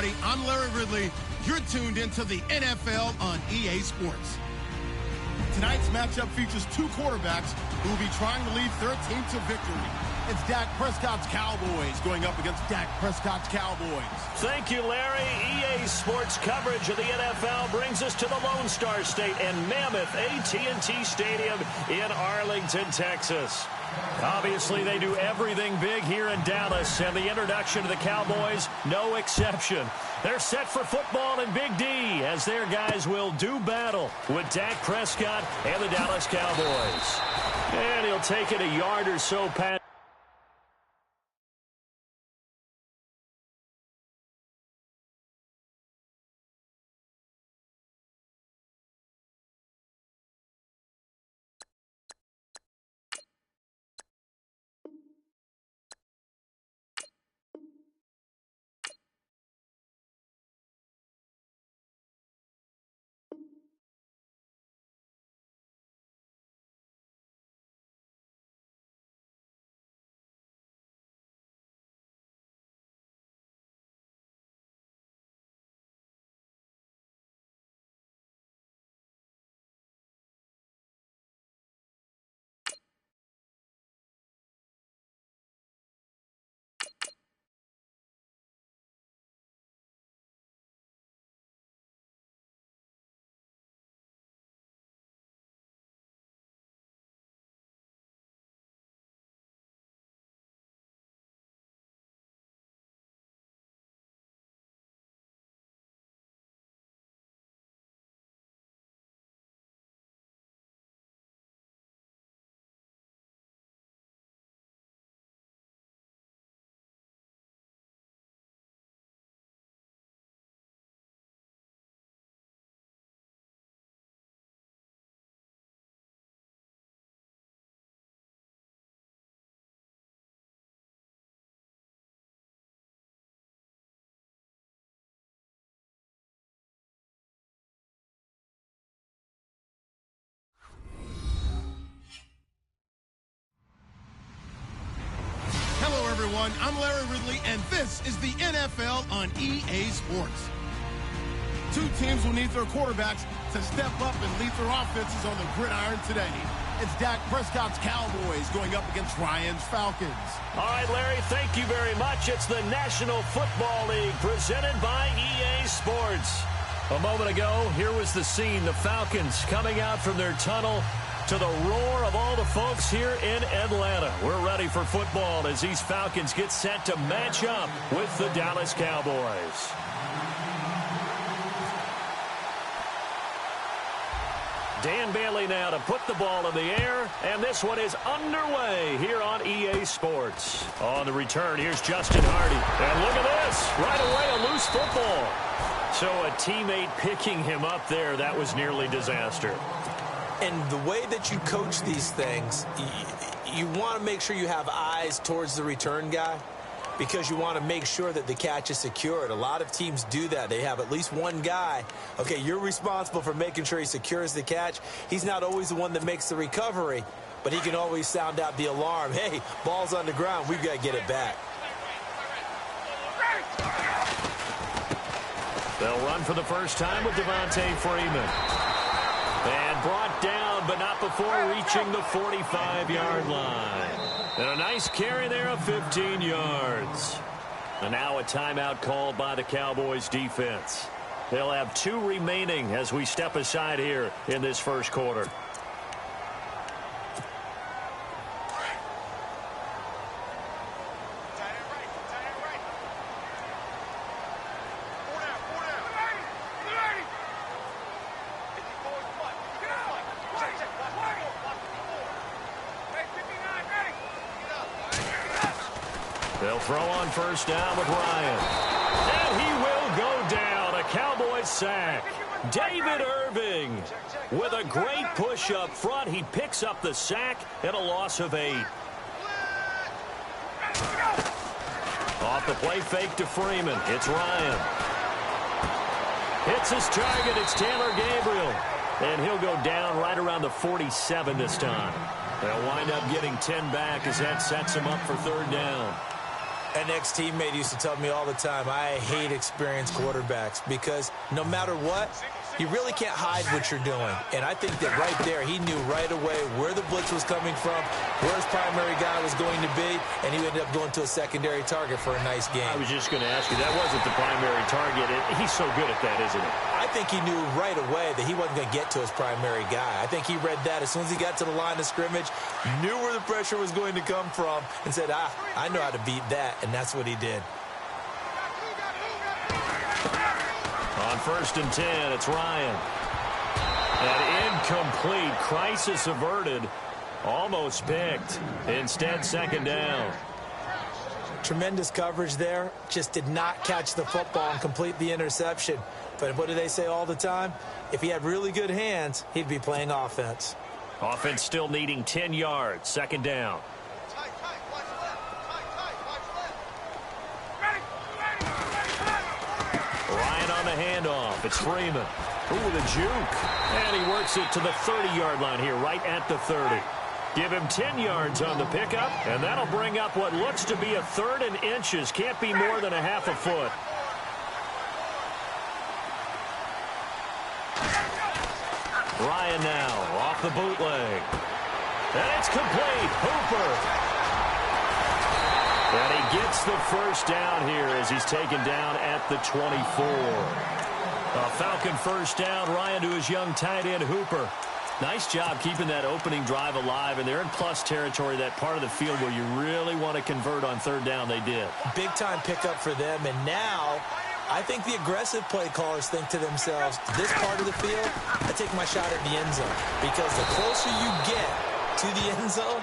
everybody. I'm Larry Ridley. You're tuned into the NFL on EA Sports. Tonight's matchup features two quarterbacks who will be trying to lead their team to victory. It's Dak Prescott's Cowboys going up against Dak Prescott's Cowboys. Thank you, Larry. EA Sports coverage of the NFL brings us to the Lone Star State and Mammoth AT&T Stadium in Arlington, Texas. Obviously, they do everything big here in Dallas, and the introduction to the Cowboys, no exception. They're set for football in Big D as their guys will do battle with Dak Prescott and the Dallas Cowboys. And he'll take it a yard or so past. Everyone, I'm Larry Ridley, and this is the NFL on EA Sports. Two teams will need their quarterbacks to step up and lead their offenses on the gridiron today. It's Dak Prescott's Cowboys going up against Ryan's Falcons. All right, Larry, thank you very much. It's the National Football League presented by EA Sports. A moment ago, here was the scene. The Falcons coming out from their tunnel to the roar of all the folks here in Atlanta. We're ready for football as these Falcons get set to match up with the Dallas Cowboys. Dan Bailey now to put the ball in the air, and this one is underway here on EA Sports. On the return, here's Justin Hardy. And look at this, right away a loose football. So a teammate picking him up there, that was nearly disaster. And the way that you coach these things, you want to make sure you have eyes towards the return guy because you want to make sure that the catch is secured. A lot of teams do that. They have at least one guy. Okay, you're responsible for making sure he secures the catch. He's not always the one that makes the recovery, but he can always sound out the alarm. Hey, ball's on the ground. We've got to get it back. They'll run for the first time with Devontae Freeman. And brought down, but not before reaching the 45-yard line. And a nice carry there of 15 yards. And now a timeout called by the Cowboys defense. They'll have 2 remaining as we step aside here in this first quarter. They'll throw on first down with Ryan. And he will go down. A Cowboys sack. David Irving with a great push up front. He picks up the sack and a loss of 8. Off the play fake to Freeman. It's Ryan. Hits his target. It's Taylor Gabriel. And he'll go down right around the 47 this time. They'll wind up getting 10 back as that sets him up for third down. An ex-teammate used to tell me all the time, I hate experienced quarterbacks because no matter what, you really can't hide what you're doing. And I think that right there, he knew right away where the blitz was coming from, where his primary guy was going to be, and he ended up going to a secondary target for a nice game. I was just going to ask you, that wasn't the primary target. He's so good at that, isn't he? I think he knew right away that he wasn't going to get to his primary guy. I think he read that as soon as he got to the line of scrimmage, knew where the pressure was going to come from, and said, I know how to beat that, and that's what he did. On 1st and 10, it's Ryan. An incomplete, crisis averted, almost picked. Instead, 2nd down. Tremendous coverage there. Just did not catch the football and complete the interception. But what do they say all the time? If he had really good hands, he'd be playing offense. Offense still needing 10 yards. 2nd down. Ryan on the handoff. It's Freeman. Ooh, the juke. And he works it to the 30-yard line here, right at the 30. Give him 10 yards on the pickup, and that'll bring up what looks to be a 3rd and inches. Can't be more than a half a foot. Ryan now off the bootleg. And it's complete. Hooper. And he gets the 1st down here as he's taken down at the 24. A Falcon 1st down. Ryan to his young tight end, Hooper. Nice job keeping that opening drive alive, and they're in plus territory, that part of the field where you really want to convert on 3rd down. They did. Big-time pickup for them, and now I think the aggressive play callers think to themselves, this part of the field, I take my shot at the end zone, because the closer you get to the end zone,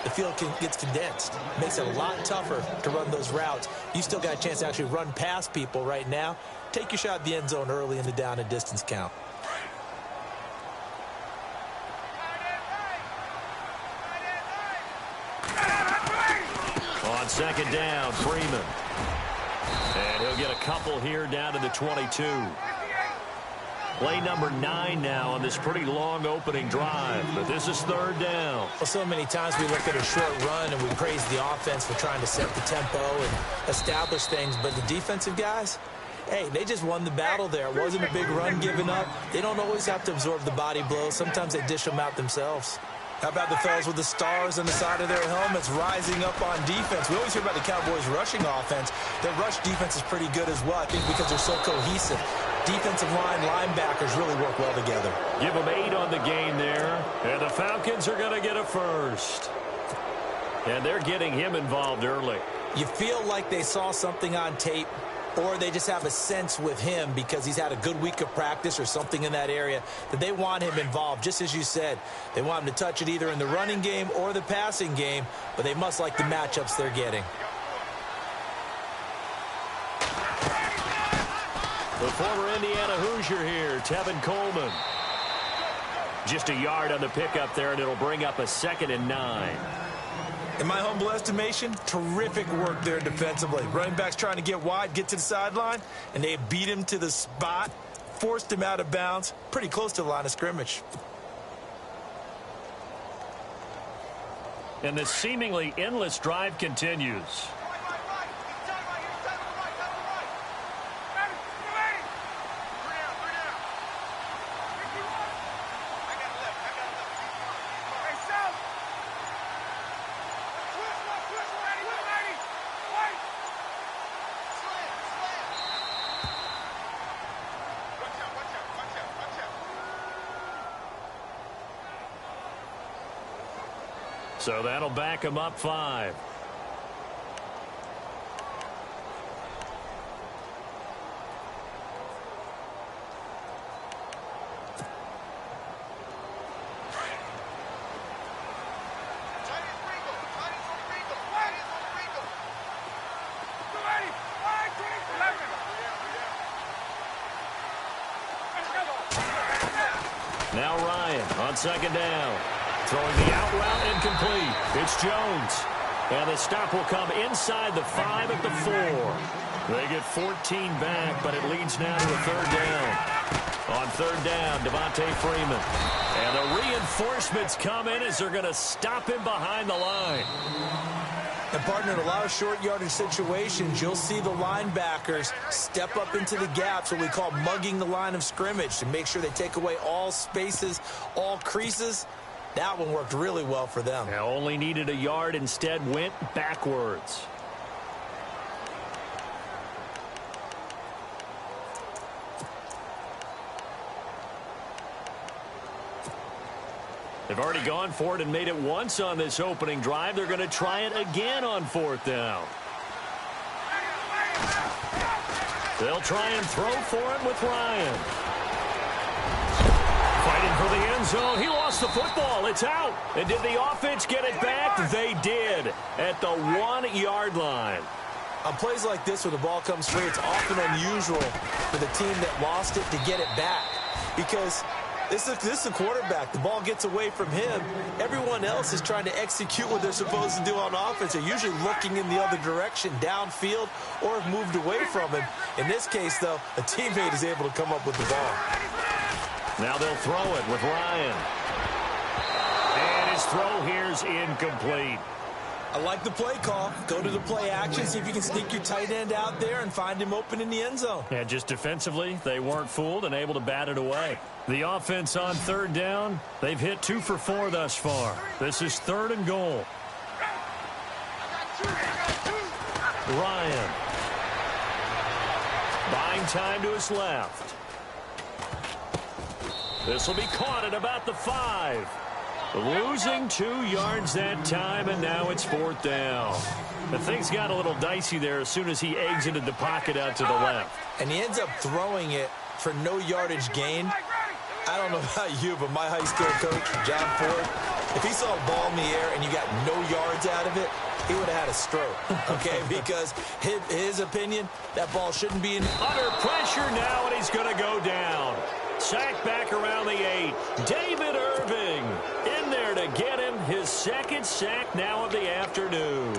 the field gets condensed. Makes it a lot tougher to run those routes. You still got a chance to actually run past people right now. Take your shot at the end zone early in the down and distance count. On 2nd down, Freeman. And he'll get a couple here down to the 22. Play number 9 now on this pretty long opening drive. But this is 3rd down. Well, so many times we look at a short run and we praise the offense for trying to set the tempo and establish things. But the defensive guys, hey, they just won the battle there. It wasn't a big run given up. They don't always have to absorb the body blows. Sometimes they dish them out themselves. How about the fellas with the stars on the side of their helmets rising up on defense? We always hear about the Cowboys' rushing offense. Their rush defense is pretty good as well, I think, because they're so cohesive. Defensive line, linebackers really work well together. Give them 8 on the game there. And the Falcons are going to get a 1st. And they're getting him involved early. You feel like they saw something on tape, or they just have a sense with him because he's had a good week of practice or something in that area that they want him involved. Just as you said, they want him to touch it either in the running game or the passing game, but they must like the matchups they're getting. The former Indiana Hoosier here, Tevin Coleman. Just a yard on the pickup there, and it'll bring up a 2nd and 9. In my humble estimation, terrific work there defensively. Running backs trying to get wide, get to the sideline, and they beat him to the spot, forced him out of bounds, pretty close to the line of scrimmage. And the seemingly endless drive continues. So that'll back him up 5. Now Ryan on 2nd down. Throwing the out route incomplete. It's Jones. And the stop will come inside the 5 at the 4. They get 14 back, but it leads now to a 3rd down. On 3rd down, Devontae Freeman. And the reinforcements come in as they're going to stop him behind the line. And, partner, in a lot of short yardage situations, you'll see the linebackers step up into the gaps, what we call mugging the line of scrimmage, to make sure they take away all spaces, all creases. That one worked really well for them. Now only needed a yard, instead went backwards. They've already gone for it and made it once on this opening drive. They're going to try it again on 4th down. They'll try and throw for it with Ryan. Fighting for the end zone. He lost the football. It's out. And did the offense get it back? They did at the 1-yard line. On plays like this where the ball comes free, it's often unusual for the team that lost it to get it back. Because this is a quarterback. The ball gets away from him. Everyone else is trying to execute what they're supposed to do on offense. They're usually looking in the other direction, downfield, or have moved away from him. In this case, though, a teammate is able to come up with the ball. Now they'll throw it with Ryan. And his throw here's incomplete. I like the play call. Go to the play action, see if you can sneak your tight end out there and find him open in the end zone. Yeah, just defensively, they weren't fooled and able to bat it away. The offense on 3rd down, they've hit 2 for 4 thus far. This is 3rd and goal. Ryan. Buying time to his left. This will be caught at about the 5. Losing 2 yards that time, and now it's 4th down. The things got a little dicey there as soon as he exited the pocket out to the left. And he ends up throwing it for no yardage gain. I don't know about you, but my high school coach, John Ford, if he saw a ball in the air and you got no yards out of it, he would have had a stroke, okay? Because his opinion, that ball shouldn't be in. Under pressure now, and he's going to go down. Sack back around the 8. David Irving in there to get him his 2nd sack now of the afternoon.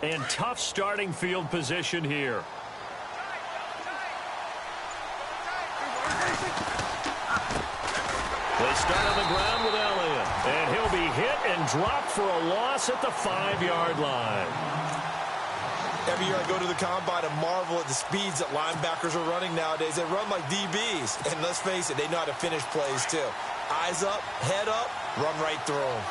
And tough starting field position here. They start on the ground with Elliott. And he'll be hit and dropped for a loss at the 5-yard line. Every year I go to the combine and marvel at the speeds that linebackers are running nowadays. They run like DBs. And let's face it, they know how to finish plays too. Eyes up, head up, run right through them.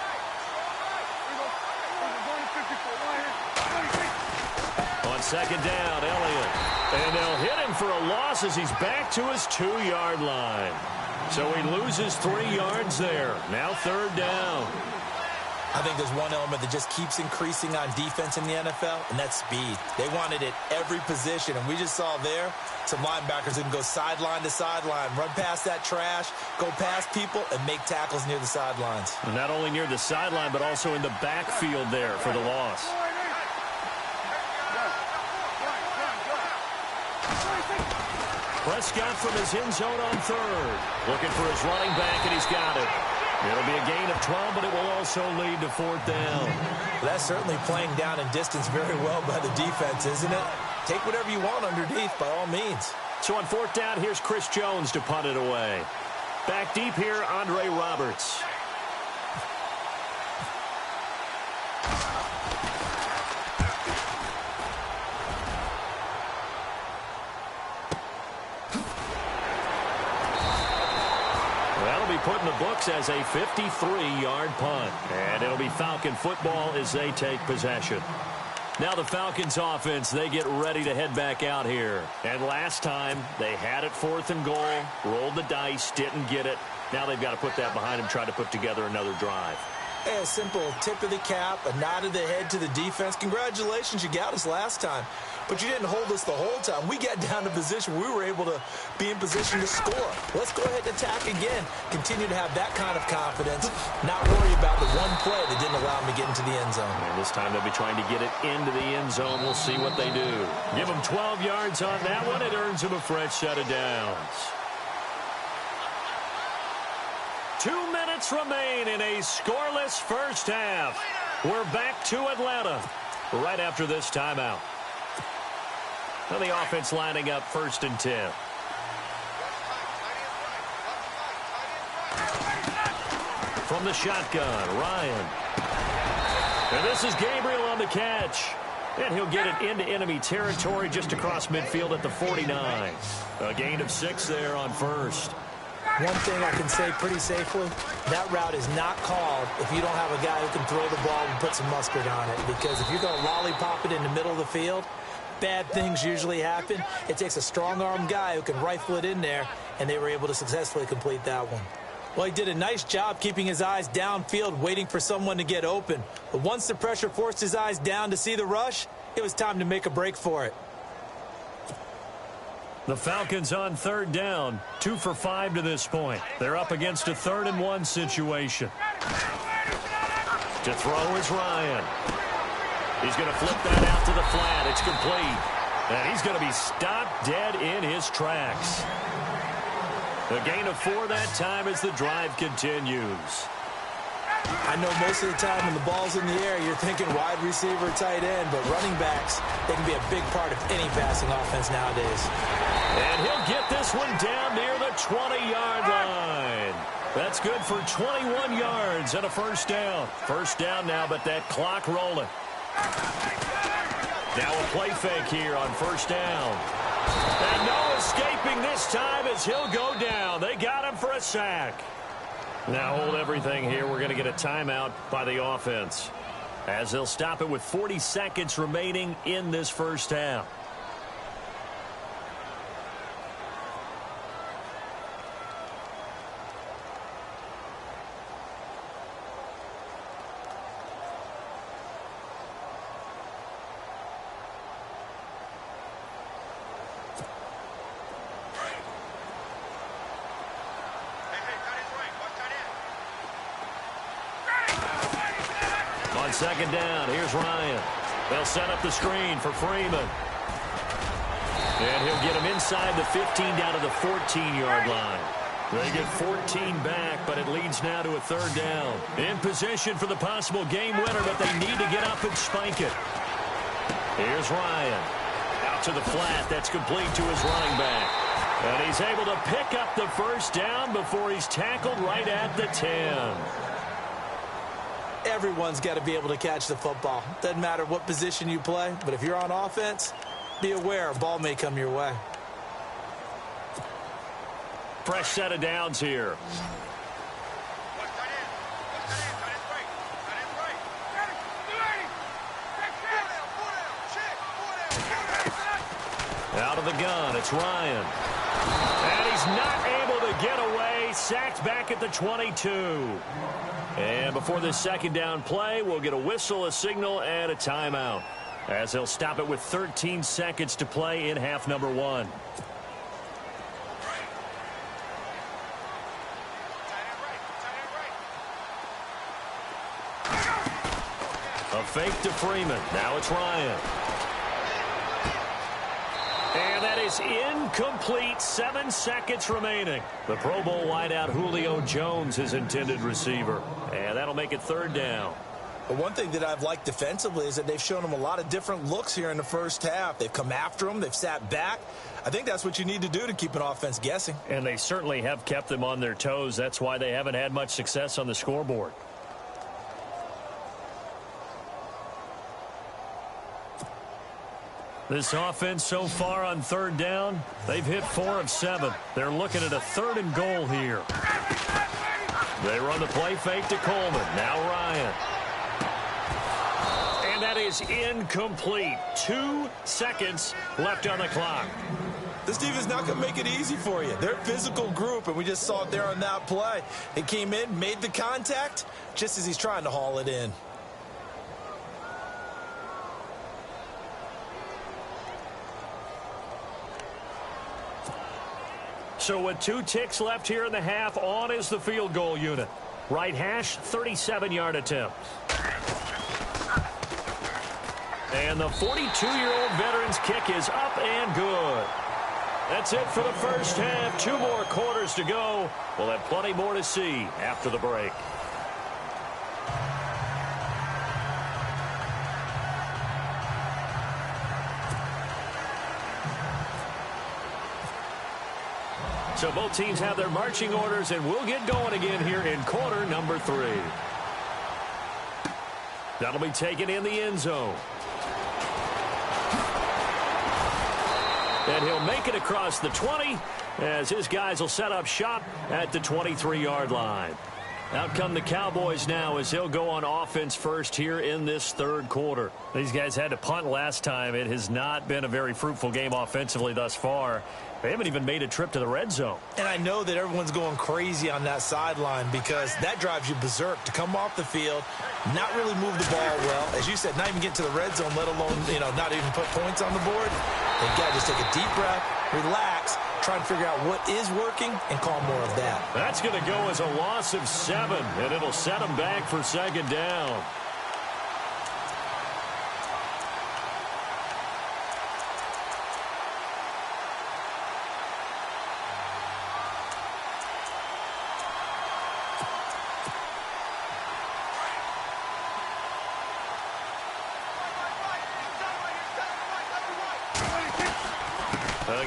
On 2nd down, Elliott. And they'll hit him for a loss as he's back to his 2-yard line. So he loses 3 yards there. Now 3rd down. I think there's one element that just keeps increasing on defense in the NFL, and that's speed. They want it at every position, and we just saw there some linebackers who can go sideline to sideline, run past that trash, go past people, and make tackles near the sidelines. And not only near the sideline, but also in the backfield there for the loss. Prescott from his end zone on 3rd. Looking for his running back, and he's got it. It'll be a gain of 12, but it will also lead to 4th down. That's certainly playing down in distance very well by the defense, isn't it? Take whatever you want underneath by all means. So on 4th down, here's Chris Jones to punt it away. Back deep here, Andre Roberts. Put in the books as a 53-yard punt. And it'll be Falcon football as they take possession. Now the Falcons offense, they get ready to head back out here. And last time, they had it 4th and goal, rolled the dice, didn't get it. Now they've got to put that behind them, try to put together another drive. Hey, a simple tip of the cap, a nod of the head to the defense. Congratulations, you got us last time. But you didn't hold us the whole time. We got down to position where we were able to be in position to score. Let's go ahead and attack again. Continue to have that kind of confidence. Not worry about the one play that didn't allow them to get into the end zone. And this time they'll be trying to get it into the end zone. We'll see what they do. Give them 12 yards on that one. It earns them a fresh set of downs. 2 minutes remain in a scoreless first half. We're back to Atlanta right after this timeout. Now the offense lining up 1st and 10. From the shotgun, Ryan. And this is Gabriel on the catch. And he'll get it into enemy territory just across midfield at the 49. A gain of 6 there on 1st. One thing I can say pretty safely, that route is not called if you don't have a guy who can throw the ball and put some mustard on it. Because if you're going to lollipop it in the middle of the field, bad things usually happen. It takes a strong-arm guy who can rifle it in there, and they were able to successfully complete that one. Well, he did a nice job keeping his eyes downfield, waiting for someone to get open. But once the pressure forced his eyes down to see the rush, it was time to make a break for it. The Falcons on 3rd down, 2 for 5 to this point. They're up against a 3rd and 1 situation. To throw is Ryan. He's going to flip that out to the flat. It's complete. And he's going to be stopped dead in his tracks. A gain of 4 that time as the drive continues. I know most of the time when the ball's in the air, you're thinking wide receiver, tight end, but running backs, they can be a big part of any passing offense nowadays. And he'll get this one down near the 20-yard line. That's good for 21 yards and a 1st down. 1st down now, but that clock rolling. Now a play fake here on 1st down. And no escaping this time as he'll go down. They got him for a sack. Now hold everything here. We're going to get a timeout by the offense, as they'll stop it with 40 seconds remaining in this 1st half. On 2nd down, here's Ryan. They'll set up the screen for Freeman. And he'll get him inside the 15 down to the 14-yard line. They get 14 back, but it leads now to a 3rd down. In position for the possible game winner, but they need to get up and spike it. Here's Ryan. Out to the flat. That's complete to his running back. And he's able to pick up the 1st down before he's tackled right at the 10. Everyone's got to be able to catch the football. Doesn't matter what position you play, but if you're on offense, be aware a ball may come your way. Fresh set of downs here. Out of the gun, it's Ryan. And he's not able to get away. Sacked back at the 22. And before this 2nd down play, we'll get a whistle, a signal, and a timeout, as they'll stop it with 13 seconds to play in half number 1. A fake to Freeman. Now it's Ryan. And that is incomplete. 7 seconds remaining. The Pro Bowl wideout Julio Jones, his intended receiver. And that'll make it 3rd down. But one thing that I've liked defensively is that they've shown him a lot of different looks here in the 1st half. They've come after him. They've sat back. I think that's what you need to do to keep an offense guessing. And they certainly have kept them on their toes. That's why they haven't had much success on the scoreboard. This offense so far on 3rd down, they've hit 4 of 7. They're looking at a 3rd and goal here. They run the play fake to Coleman. Now Ryan. And that is incomplete. 2 seconds left on the clock. This team is not going to make it easy for you. They're a physical group, and we just saw it there on that play. He came in, made the contact, just as he's trying to haul it in. So with 2 ticks left here in the half, on is the field goal unit. Right hash, 37-yard attempt. And the 42-year-old veteran's kick is up and good. That's it for the first half. 2 more quarters to go. We'll have plenty more to see after the break. So both teams have their marching orders, and we'll get going again here in quarter number 3. That'll be taken in the end zone. And he'll make it across the 20 as his guys will set up shop at the 23-yard line. Out come the Cowboys now as they'll go on offense first here in this third quarter. These guys had to punt last time. It has not been a very fruitful game offensively thus far. They haven't even made a trip to the red zone. And I know that everyone's going crazy on that sideline because that drives you berserk to come off the field, not really move the ball well. As you said, not even get to the red zone, let alone, not even put points on the board. They've got to just take a deep breath, relax, try and figure out what is working and call more of that. That's going to go as a loss of 7, and it'll set them back for second down.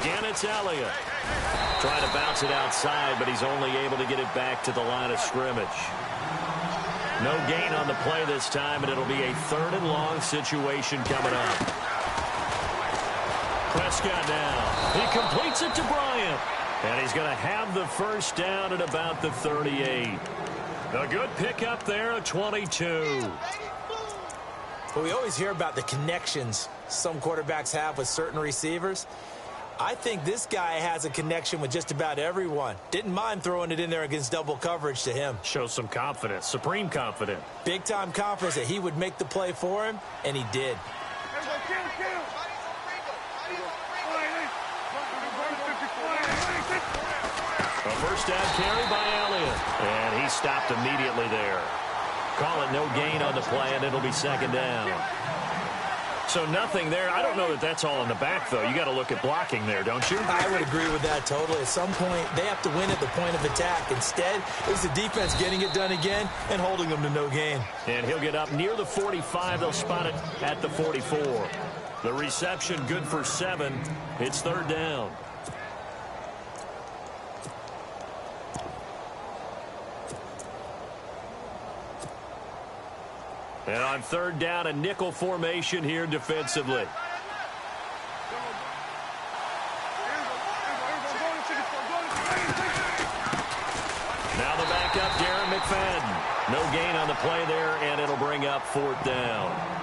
Again, it's Elliott. Trying to bounce it outside, but he's only able to get it back to the line of scrimmage. No gain on the play this time, and it'll be a 3rd and long situation coming up. Prescott now. He completes it to Bryant. And he's going to have the first down at about the 38. A good pickup there at 22. Well, we always hear about the connections some quarterbacks have with certain receivers. I think this guy has a connection with just about everyone. Didn't mind throwing it in there against double coverage to him. Shows some confidence, supreme confidence. Big-time confidence that he would make the play for him, and he did. A first down carry by Elliott, and he stopped immediately there. Call it no gain on the play, and it'll be second down. So nothing there. I don't know that that's all in the back, though. You got to look at blocking there, don't you? I would agree with that totally. At some point, they have to win at the point of attack. Instead, it's the defense getting it done again and holding them to no gain. And he'll get up near the 45. They'll spot it at the 44. The reception good for 7. It's 3rd down. And on 3rd down, a nickel formation here defensively. Now the backup, Darren McFadden. No gain on the play there, and it'll bring up 4th down.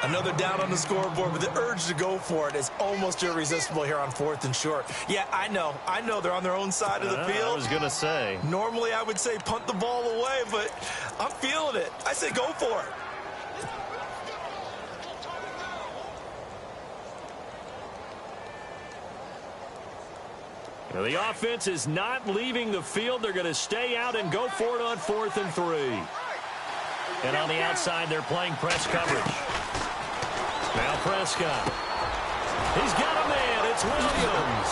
Another down on the scoreboard, but the urge to go for it is almost irresistible here on 4th and short. Yeah, I know they're on their own side of the field. I was going to say. Normally, I would say punt the ball away, but I'm feeling it. I say go for it. Now, the offense is not leaving the field. They're going to stay out and go for it on 4th and 3. And on the outside, they're playing press coverage. Now Prescott. He's got a man. It's Williams.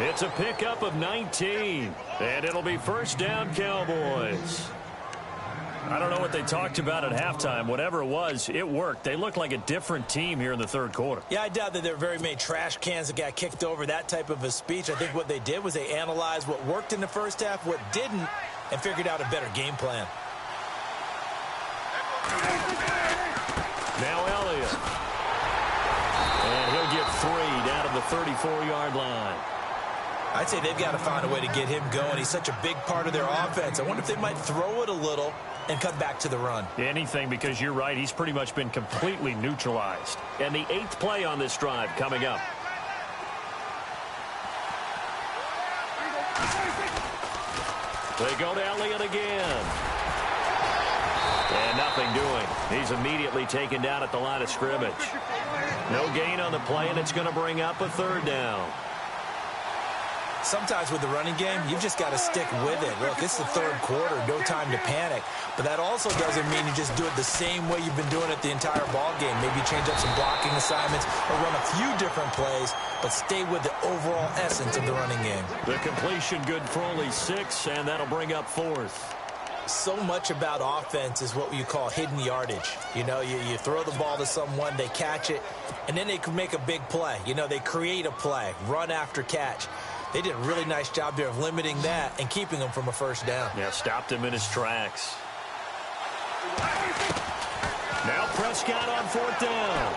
It's a pickup of 19. And it'll be first down, Cowboys. I don't know what they talked about at halftime. Whatever it was, it worked. They looked like a different team here in the 3rd quarter. Yeah, I doubt that there were very many trash cans that got kicked over, that type of a speech. I think what they did was they analyzed what worked in the first half, what didn't, and figured out a better game plan. Now Elliott. And he'll get 3 down to the 34-yard line. I'd say they've got to find a way to get him going. He's such a big part of their offense. I wonder if they might throw it a little and cut back to the run. Anything, because you're right. He's pretty much been completely neutralized. And the 8th play on this drive coming up. They go to Elliott again. And nothing doing. He's immediately taken down at the line of scrimmage. No gain on the play, and it's going to bring up a 3rd down. Sometimes with the running game, you've just got to stick with it. Look, it's the third quarter, no time to panic. But that also doesn't mean you just do it the same way you've been doing it the entire ball game. Maybe change up some blocking assignments or run a few different plays, but stay with the overall essence of the running game. The completion good for only 6, and that'll bring up 4th. So much about offense is what you call hidden yardage. You know, you throw the ball to someone, they catch it, and then they can make a big play. You know, they create a play, run after catch. They did a really nice job there of limiting that and keeping him from a first down. Yeah, stopped him in his tracks. Now Prescott on 4th down.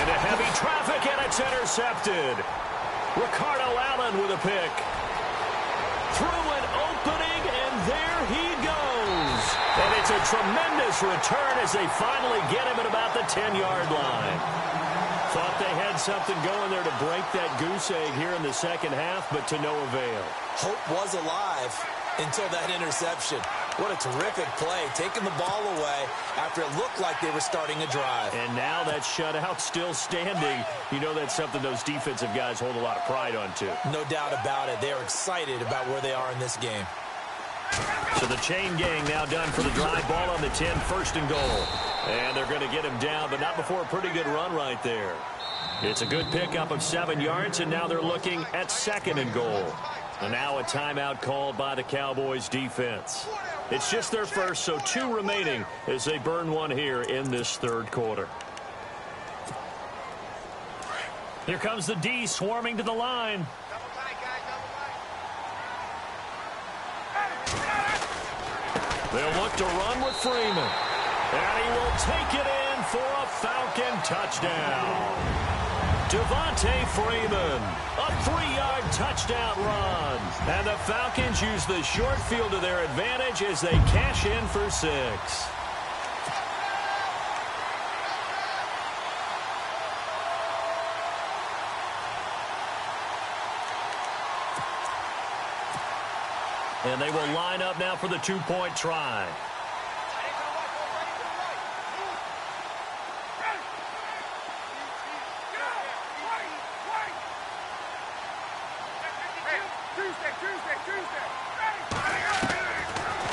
Into heavy traffic, and it's intercepted. Ricardo Allen with a pick. Through an opening, and there he goes. And it's a tremendous return as they finally get him at about the 10-yard line. Thought they had something going there to break that goose egg here in the second half, but to no avail. Hope was alive until that interception. What a terrific play, taking the ball away after it looked like they were starting a drive. And now that shutout still standing. You know that's something those defensive guys hold a lot of pride on, too. No doubt about it. They are excited about where they are in this game. So the chain gang now done for the drive. Ball on the 10, 1st and goal. And they're going to get him down, but not before a pretty good run right there. It's a good pickup of 7 yards, and now they're looking at 2nd and goal. And now a timeout called by the Cowboys defense. It's just their first, so 2 remaining as they burn one here in this third quarter. Here comes the D swarming to the line. They'll look to run with Freeman. And he will take it in for a Falcon touchdown. Devontae Freeman, a 3-yard touchdown run. And the Falcons use the short field to their advantage as they cash in for 6. And they will line up now for the 2-point try.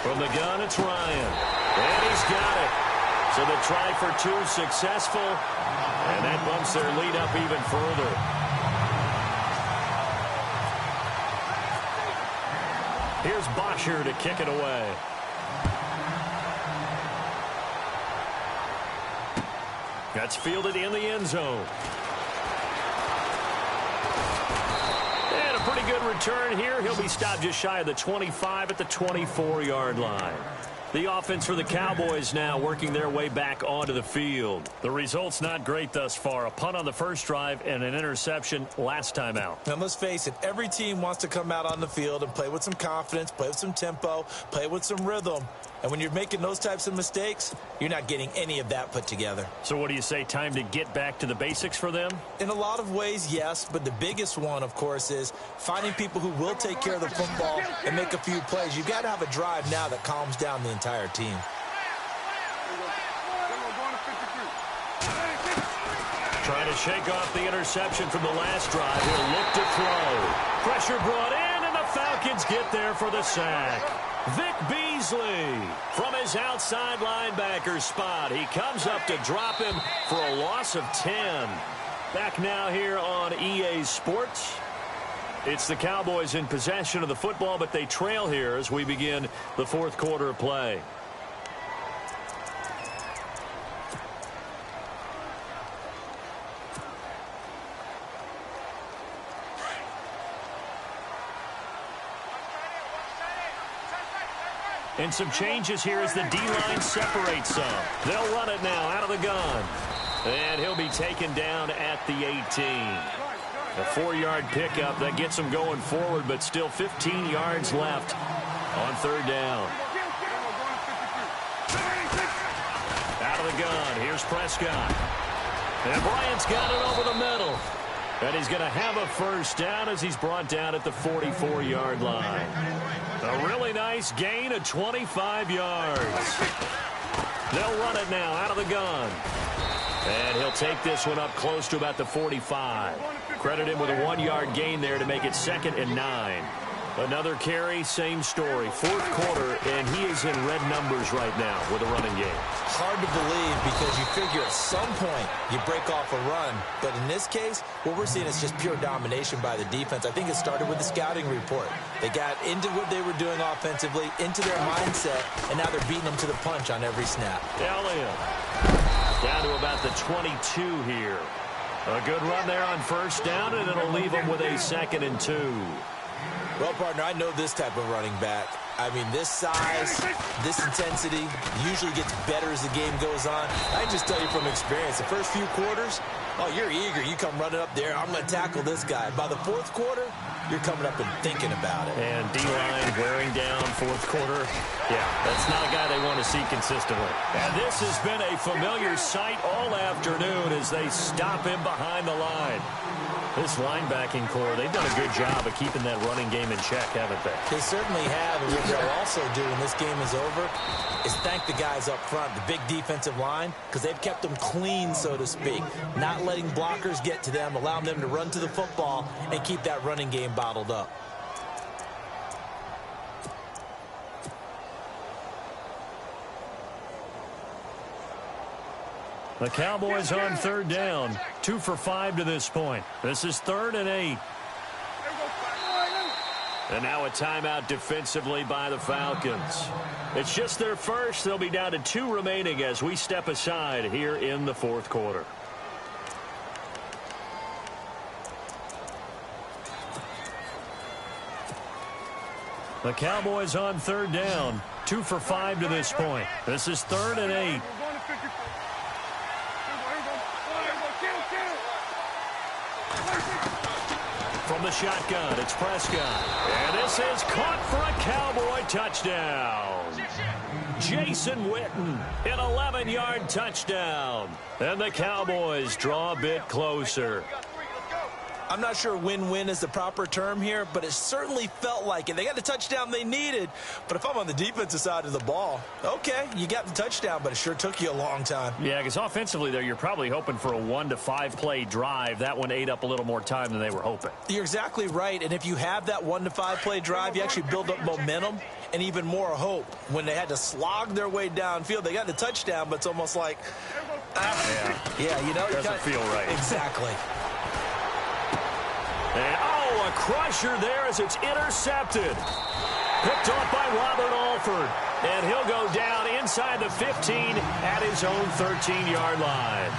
From the gun, it's Ryan. And he's got it. So the try for 2 successful. And that bumps their lead up even further. Here's Bosher to kick it away. That's fielded in the end zone. And a pretty good return here. He'll be stopped just shy of the 25 at the 24-yard line. The offense for the Cowboys now working their way back onto the field. The result's not great thus far. A punt on the first drive and an interception last time out. And let's face it, every team wants to come out on the field and play with some confidence, play with some tempo, play with some rhythm. And when you're making those types of mistakes, you're not getting any of that put together. So what do you say, time to get back to the basics for them? In a lot of ways, yes, but the biggest one, of course, is finding people who will take care of the football and make a few plays. You've got to have a drive now that calms down the entire team. Trying to shake off the interception from the last drive. He'll look to throw. Pressure brought in, and the Falcons get there for the sack. Vic Beasley from his outside linebacker spot. He comes up to drop him for a loss of 10. Back now here on EA Sports. It's the Cowboys in possession of the football, but they trail here as we begin the fourth quarter of play. And some changes here as the D-line separates some. They'll run it now out of the gun. And he'll be taken down at the 18. A 4-yard pickup that gets him going forward, but still 15 yards left on third down. Out of the gun. Here's Prescott. And Bryant's got it over the middle. And he's going to have a first down as he's brought down at the 44-yard line. A really nice gain of 25 yards. They'll run it now out of the gun. And he'll take this one up close to about the 45. Credit him with a 1-yard gain there to make it 2nd and 9. Another carry, same story. 4th quarter, and he is in red numbers right now with a running game. Hard to believe because you figure at some point you break off a run. But in this case, what we're seeing is just pure domination by the defense. I think it started with the scouting report. They got into what they were doing offensively, into their mindset, and now they're beating them to the punch on every snap. Elliott down to about the 22 here. A good run there on 1st down, and it'll leave them with a 2nd and 2. Well, partner, I know this type of running back. I mean, this size, this intensity usually gets better as the game goes on. I can just tell you from experience, the first few quarters, oh, you're eager. You come running up there. I'm going to tackle this guy. By the 4th quarter, you're coming up and thinking about it. And D-line wearing down 4th quarter. Yeah, that's not a guy they want to see consistently. And this has been a familiar sight all afternoon as they stop him behind the line. This linebacking core, they've done a good job of keeping that running game in check, haven't they? They certainly have. And what they'll also do when this game is over is thank the guys up front, the big defensive line, because they've kept them clean, so to speak. Not letting blockers get to them, allowing them to run to the football and keep that running game bottled up. The Cowboys on 3rd down. 2 for 5 to this point. This is 3rd and 8. And now a timeout defensively by the Falcons. It's just their first. They'll be down to 2 remaining as we step aside here in the 4th quarter. The Cowboys on 3rd down. 2 for 5 to this point. This is 3rd and 8. From the shotgun, it's Prescott. And this is caught for a Cowboy touchdown. Jason Witten, an 11-yard touchdown. And the Cowboys draw a bit closer. I'm not sure win-win is the proper term here, but it certainly felt like it. They got the touchdown they needed, but if I'm on the defensive side of the ball, okay, you got the touchdown, but it sure took you a long time. Yeah, because offensively there, you're probably hoping for a 1 to 5 play drive. That one ate up a little more time than they were hoping. You're exactly right, and if you have that 1 to 5 play drive, you actually build up momentum and even more hope. When they had to slog their way downfield, they got the touchdown, but it's almost like, yeah, you know, doesn't feel right. Exactly. And, a crusher there as it's intercepted. Picked off by Robert Alford. And he'll go down inside the 15 at his own 13-yard line.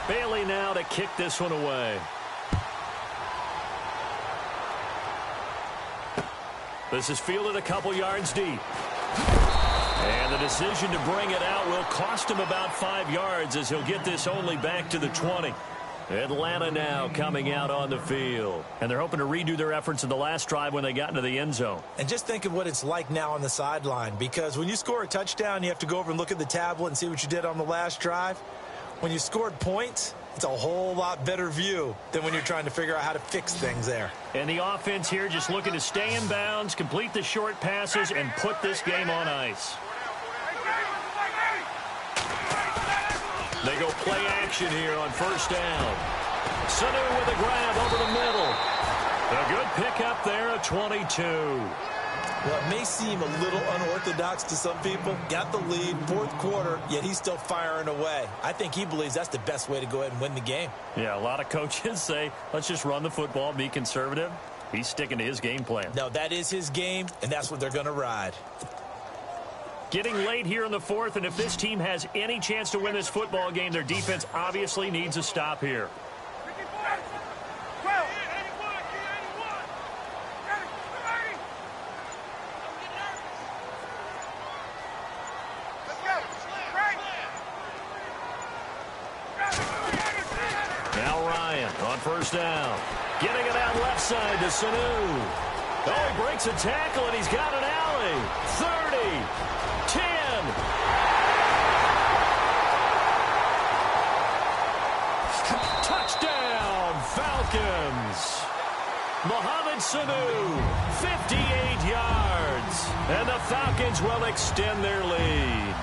Bailey now to kick this one away. This is fielded a couple yards deep. And the decision to bring it out will cost him about 5 yards as he'll get this only back to the 20. Atlanta now coming out on the field. And they're hoping to redo their efforts in the last drive when they got into the end zone. And just think of what it's like now on the sideline, because when you score a touchdown, you have to go over and look at the tablet and see what you did on the last drive. When you scored points, it's a whole lot better view than when you're trying to figure out how to fix things there. And the offense here just looking to stay in bounds, complete the short passes, and put this game on ice. They go play action here on 1st down. Sanu with a grab over the middle. A good pickup there at 22. Well, it may seem a little unorthodox to some people. Got the lead, 4th quarter, yet he's still firing away. I think he believes that's the best way to go ahead and win the game. Yeah, a lot of coaches say, let's just run the football, be conservative. He's sticking to his game plan. No, that is his game, and that's what they're going to ride. Getting late here in the 4th, and if this team has any chance to win this football game, their defense obviously needs a stop here. Now Ryan on 1st down. Getting it out left side to Sanu. Oh, he breaks a tackle, and he's got an alley. 30. 10. Touchdown, Falcons. Mohamed Sanu, 58 yards. And the Falcons will extend their lead.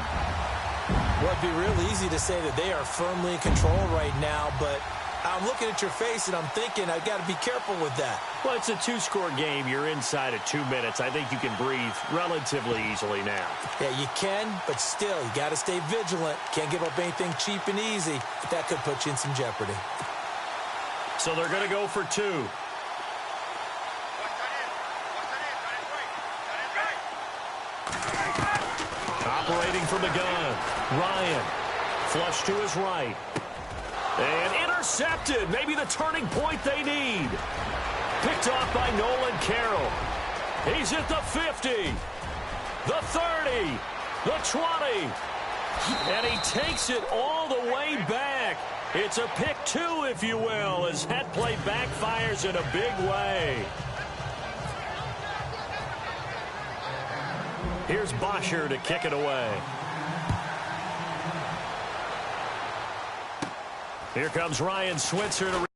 Well, it'd be real easy to say that they are firmly in control right now, but I'm looking at your face and I'm thinking I've got to be careful with that. Well, it's a two-score game. You're inside of 2 minutes. I think you can breathe relatively easily now. Yeah, you can, but still, you got to stay vigilant. Can't give up anything cheap and easy. That could put you in some jeopardy. So they're going to go for 2. Operating from the gun, Ryan. Flush to his right. And intercepted. Maybe the turning point they need. Picked off by Nolan Carroll. He's at the 50. The 30. The 20. And he takes it all the way back. It's a pick 2, if you will, as that play backfires in a big way. Here's Bosher to kick it away. Here comes Ryan Switzer to